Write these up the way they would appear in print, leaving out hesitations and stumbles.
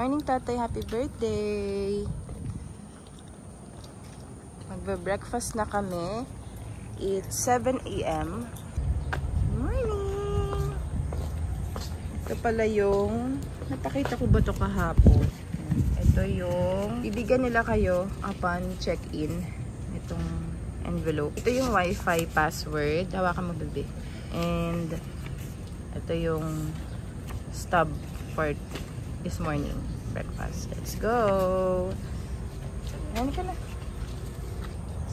Morning, tatay. Happy birthday. Magbe-breakfast na kami. It's 7 AM. Morning! Ito pala yung... Napakita ko ba ito kahapon? Ito yung... Bibigyan nila kayo upon check-in. Itong envelope. Ito yung Wi-Fi password. Hawakan mo, bebe. And ito yung stub for this morning breakfast. Let's go! Ano ka na?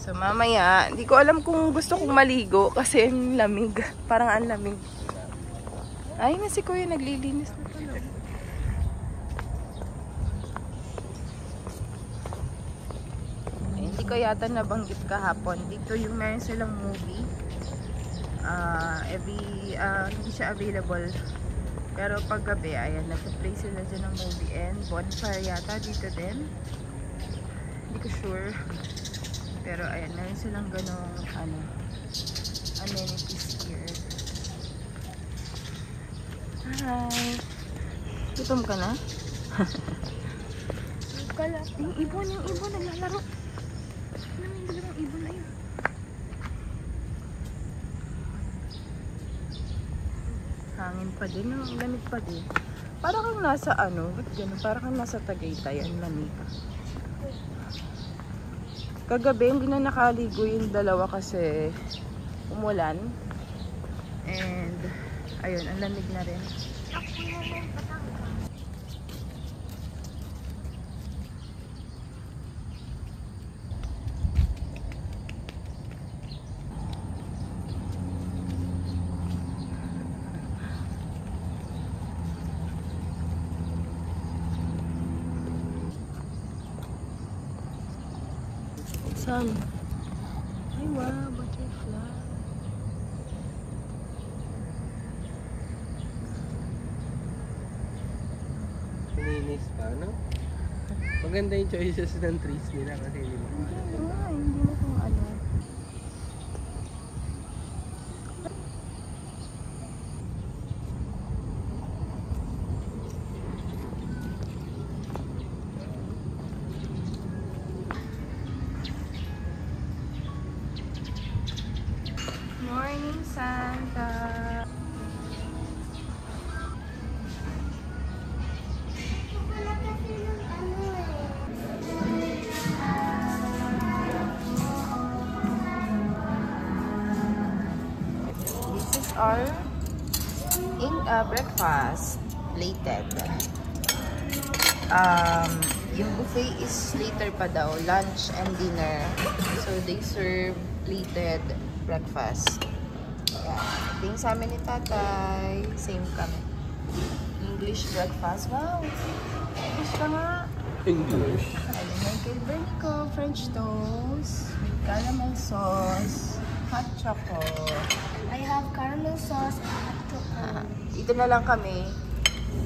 So mamaya, hindi ko alam kung gusto kong maligo kasi ang lamig. Parang ang lamig. Ay, na si Kuya naglilinis na pala. Ay, hindi ko yata nabanggit kahapon. Dito yung meron silang movie. Hindi siya available. Pero pag gabi, ayan, nag-play sila dyan ng movie and bonfire yata dito din. Hindi ko sure. Pero ayan, meron silang ganong amenities here. Hi! Gutom ka na? Yung ibon, naglalaro. Yung ibon na yun. Hangin pa din, ang lamig pa din. Para kang nasa ba't gano'n? Para kang nasa Tagaytay, ang lamig. Kagabi, hindi na nakaligo yung dalawa kasi umulan. And, ayun, ang lamig na rin. Saan? Ay, wow, butterfly. Linis pa, no? Maganda yung choices ng trees nila kasi hindi mo Hindi mo kung ano. Morning, Santa. This is our breakfast plated. Yung buffet is later pa daw, lunch and dinner. So they serve plated breakfast. Ito yung sa amin ni tatay. Same kami. English breakfast. Wow! English ka nga. English. Ayun, may Kilburn ko. French toast with caramel sauce. Hot choco. I have caramel sauce and hot chocolate. Dito na lang kami.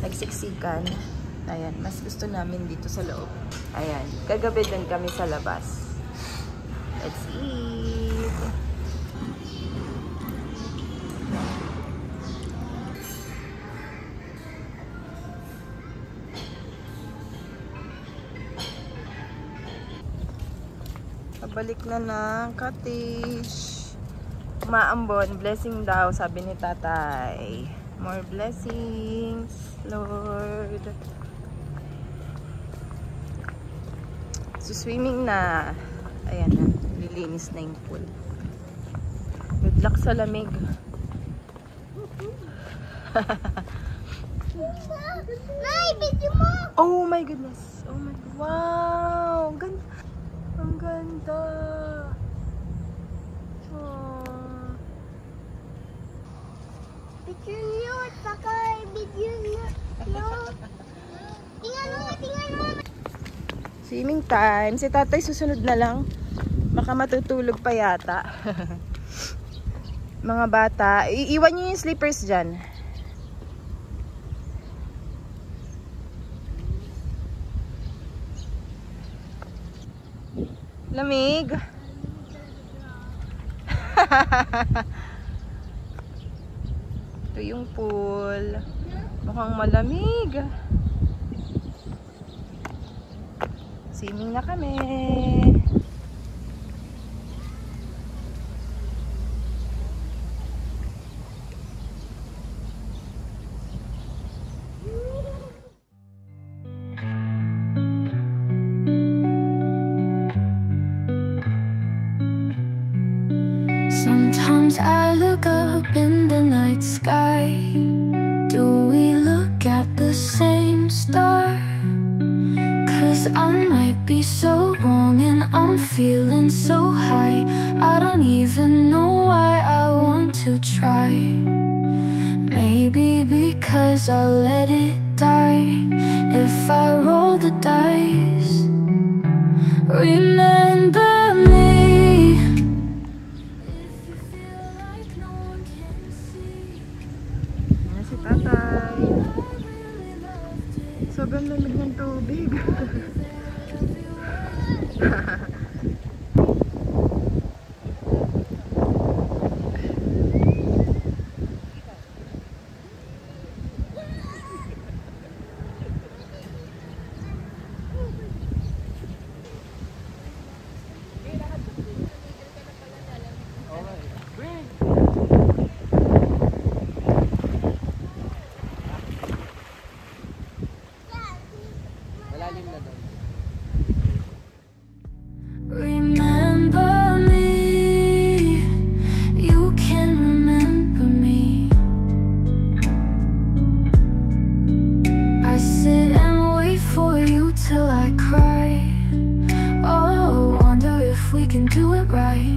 Nagsiksikan. Ayan, mas gusto namin dito sa loob. Ayan, kagabi din kami sa labas. Let's eat! Pabalik na ng cottage. Umaambon, blessing daw, sabi ni tatay. More blessings, Lord. So, swimming na. Ayan na, lilinis na yung pool. Good luck sa lamig. Nay, video mo! Oh my goodness. Oh my God. Wow! Ganda. Ang ganda. Oh. Video nyo, saka video nyo. Tingnan mo. Swimming time. Si tatay susunod na lang. Baka matutulog pa yata. Mga bata. Iiwan nyo yung slippers dyan. Lamig. Ito yung pool. Mukhang malamig. Swimming na kami. Sometimes I look up in the night sky. Do we look at the same star? 'Cause I might be so wrong and I'm feeling so high. I don't even know why I want to try. Maybe because I'll let it die if I roll the dice. Remember me. Ayan si tatay. Sobrang lamig ng tubig. Malalim na doon. Remember me. You can remember me. I sit and wait for you till I cry. Oh, wonder if we can do it right.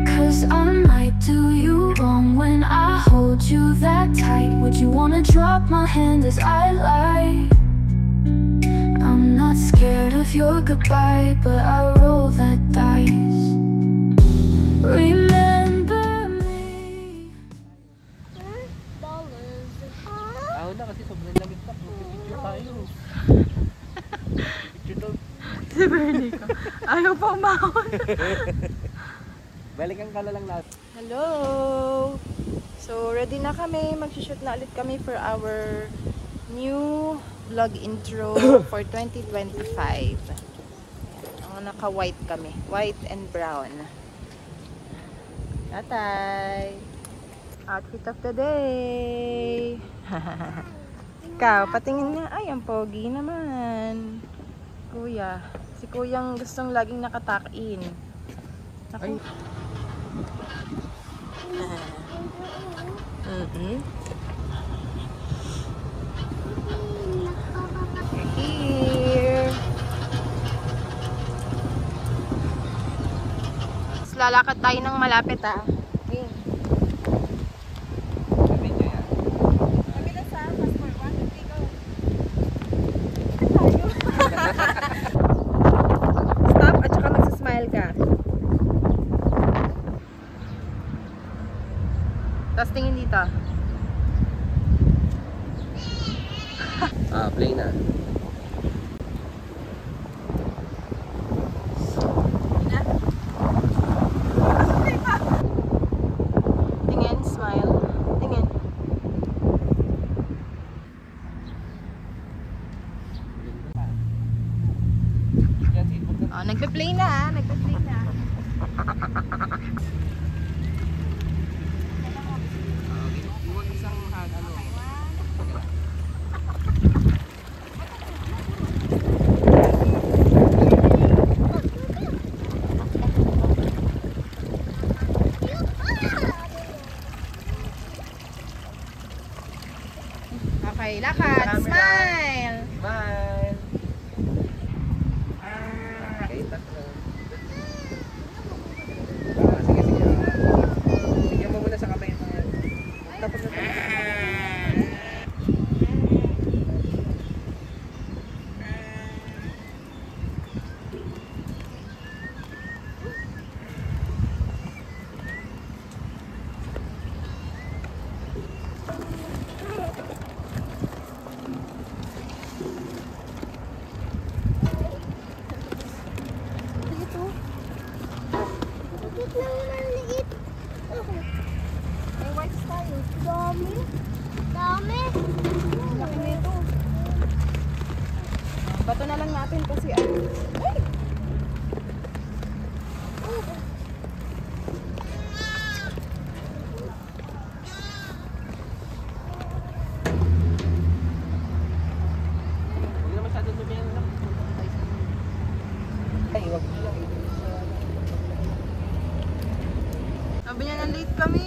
'Cause I might do you wrong when I hold you that tight. Would you wanna drop my hand as I lie? I'm not scared of your goodbye, but I roll that dice. Remember me. Ahon na kasi sobrang lamig na. Picture tayo. Picture daw. Si Bernica. Ayaw pa umahon. Balikan ka na lang natin. Hello! So, ready na kami. Mag-shoot na ulit kami for our new vlog intro for 2025. Ang naka-white kami. White and brown. Tatay! Outfit of the day! Ikaw, patingin nga. Ay, ang pogi naman. Kuya. Si kuyang gustong laging nakatakin. Naku. We're here. Tapos lalakad tayo ng malapit ah. Okay. Video yan. Stop at saka magsasmile ka. Tapos tingin dito. Play na. Tingin, smile. Tingin. Oh, nagpe-play na ah. Nagpe-play na. Huwag isang ano. Okay, lakad. Smile. Smile. Okay, tatlo. Sige, sige. Bigyan mo muna sa kamay mo yan. Tapos na tayo. May whites tayo. Dami. Dami. Laki nito. Bato na lang natin kasi ano. Ay! Huwag na masyadong lumiyan lang. Ay, wag mo lang. Sabi niya na late kami.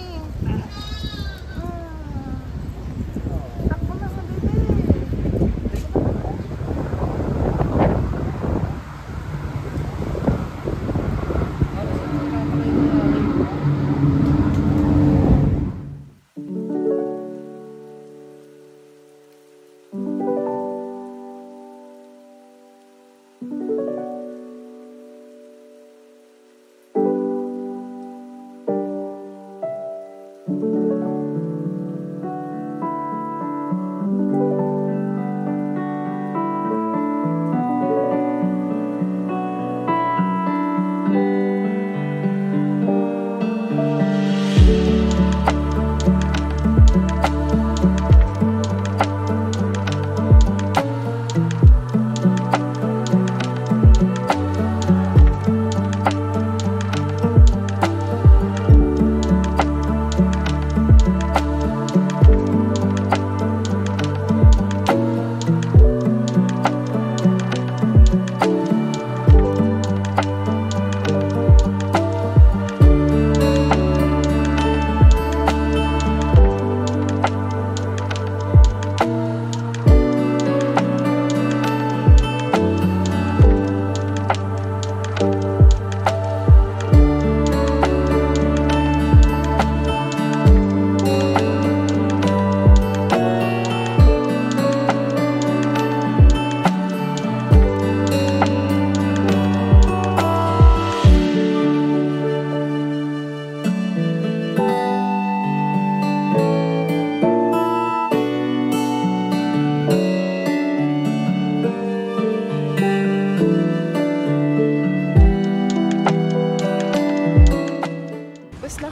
Takbo na sa bebe.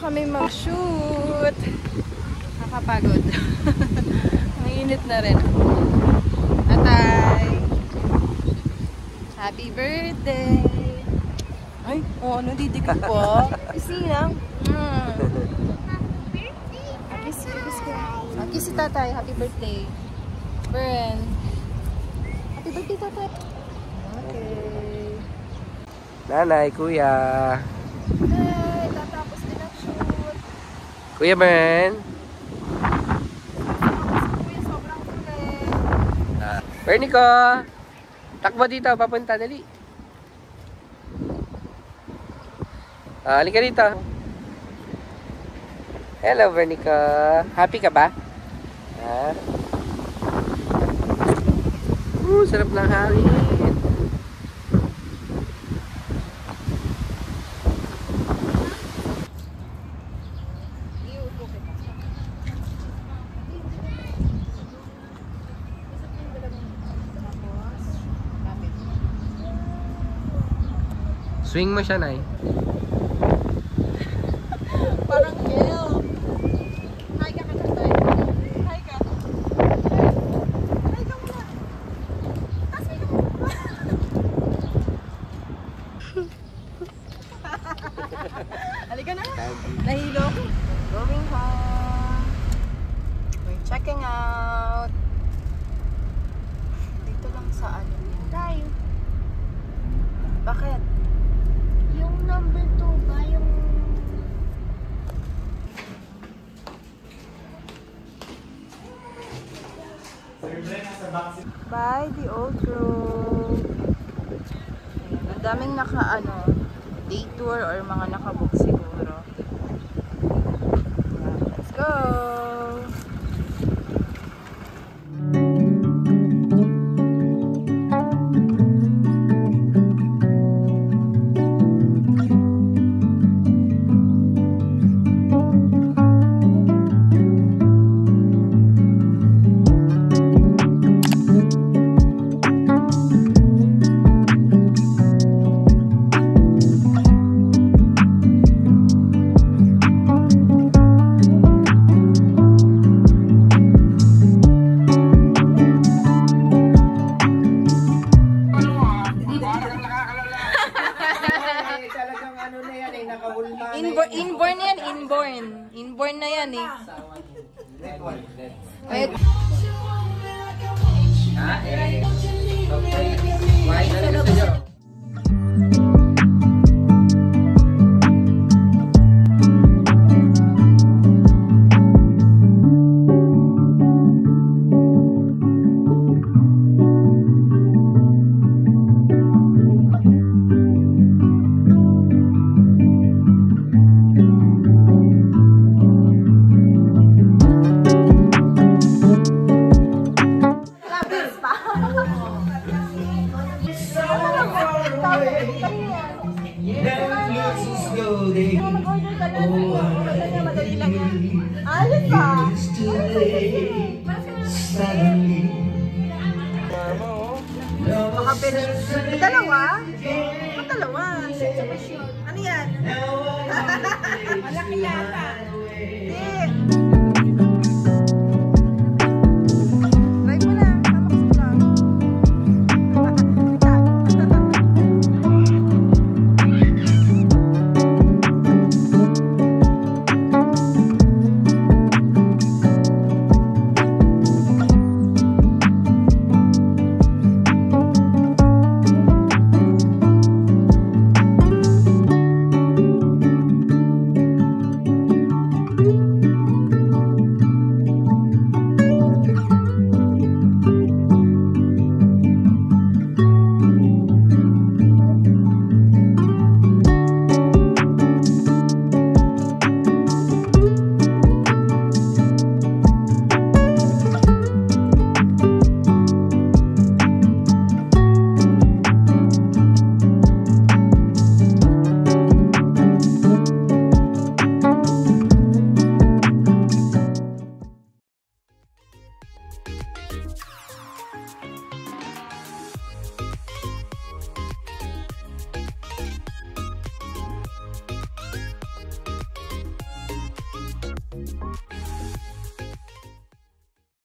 Kami mag-shoot. Nakapagod. Ang init na rin. Atay! Happy birthday! Ay, ano, didikit po. Kasi lang. Kiss si tatay. Happy birthday. Bern. Happy birthday, tatay. Okay. Nanay, kuya. Hey, tatapos din ang shoot. Kuya Ben. Kuya, sobrang kulit. Bernico. Takbo dito, papunta, dali. Halika dito. Hello, Bernico. Happy ka ba? Sarap ng hangin. Swing mo siya, Nay. Parang gel. Hi ka ka tatay. Hi ka. Hi ka muna. Kasi ka muna. Halika na. Nahilo ko. Going home. We're checking out. Dito lang sa ano. Tayo. Bakit? Yung number 2 ba? Yung... By the old road. Ang daming day tour or mga nakabook siguro. Let's go! ano na yan eh, nakahulma na Inborn yan, inborn. Inborn na yan eh. Wait. Why na rin gusto nyo? Dalawa? Ang dalawa. Ano yan? Malaki yata. Hindi.